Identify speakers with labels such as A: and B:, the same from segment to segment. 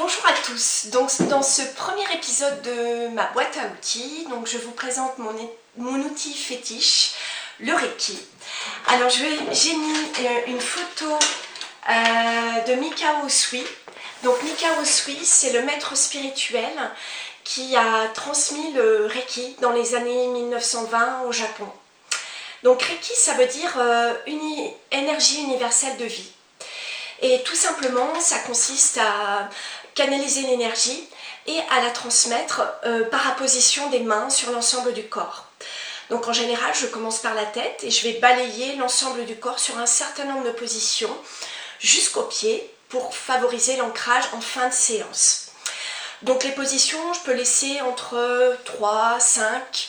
A: Bonjour à tous, donc dans ce premier épisode de ma boîte à outils, donc je vous présente mon outil fétiche, le Reiki. Alors j'ai mis une photo de Mikao Usui. Donc Mikao Usui, c'est le maître spirituel qui a transmis le Reiki dans les années 1920 au Japon. Donc Reiki, ça veut dire énergie universelle de vie. Et tout simplement, ça consiste à canaliser l'énergie et à la transmettre par apposition des mains sur l'ensemble du corps. Donc en général, je commence par la tête et je vais balayer l'ensemble du corps sur un certain nombre de positions jusqu'aux pieds pour favoriser l'ancrage en fin de séance. Donc les positions, je peux laisser entre 3, 5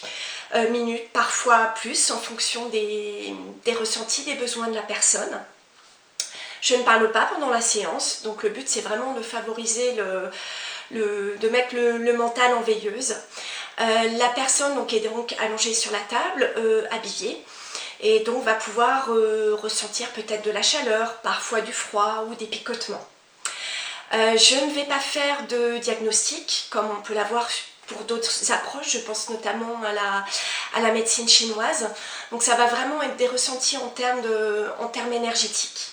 A: minutes, parfois plus, en fonction des ressentis, des besoins de la personne. Je ne parle pas pendant la séance, donc le but c'est vraiment de favoriser, de mettre le mental en veilleuse. La personne donc, est donc allongée sur la table, habillée, et donc va pouvoir ressentir peut-être de la chaleur, parfois du froid ou des picotements. Je ne vais pas faire de diagnostic comme on peut l'avoir pour d'autres approches, je pense notamment à la médecine chinoise. Donc ça va vraiment être des ressentis en termes énergétiques.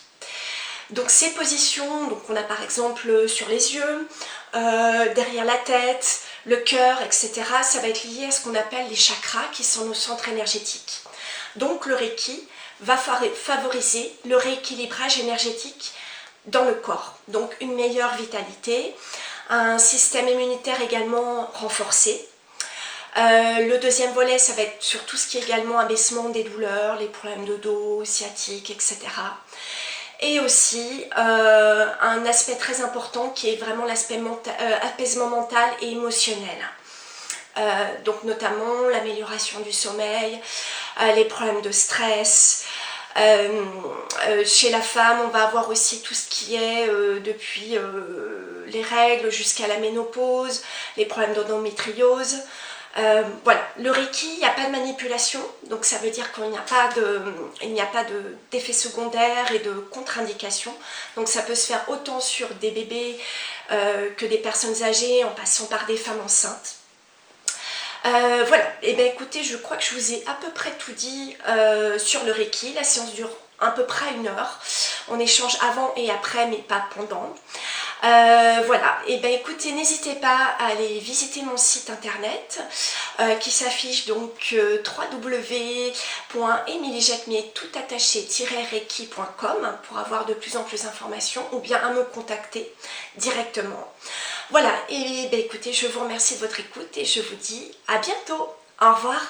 A: Donc ces positions, donc on a par exemple sur les yeux, derrière la tête, le cœur, etc. Ça va être lié à ce qu'on appelle les chakras qui sont nos centres énergétiques. Donc le Reiki va favoriser le rééquilibrage énergétique dans le corps. Donc une meilleure vitalité, un système immunitaire également renforcé. Le deuxième volet, ça va être sur tout ce qui est également abaissement des douleurs, les problèmes de dos, sciatique, etc. Et aussi un aspect très important qui est vraiment l'aspect apaisement mental et émotionnel. Donc notamment l'amélioration du sommeil, les problèmes de stress. Chez la femme, on va avoir aussi tout ce qui est depuis les règles jusqu'à la ménopause, les problèmes d'endométriose. Voilà, le Reiki, il n'y a pas de manipulation, donc ça veut dire qu'il n'y a pas d'effet secondaire et de contre-indication. Donc ça peut se faire autant sur des bébés que des personnes âgées, en passant par des femmes enceintes. Voilà, et bien écoutez, je crois que je vous ai à peu près tout dit sur le Reiki. La séance dure à peu près 1 heure. On échange avant et après, mais pas pendant. Voilà, et bien écoutez, n'hésitez pas à aller visiter mon site internet qui s'affiche donc www.emiliejacmier-reiki.com pour avoir de plus en plus d'informations ou bien à me contacter directement. Voilà, et bien écoutez, je vous remercie de votre écoute et je vous dis à bientôt. Au revoir.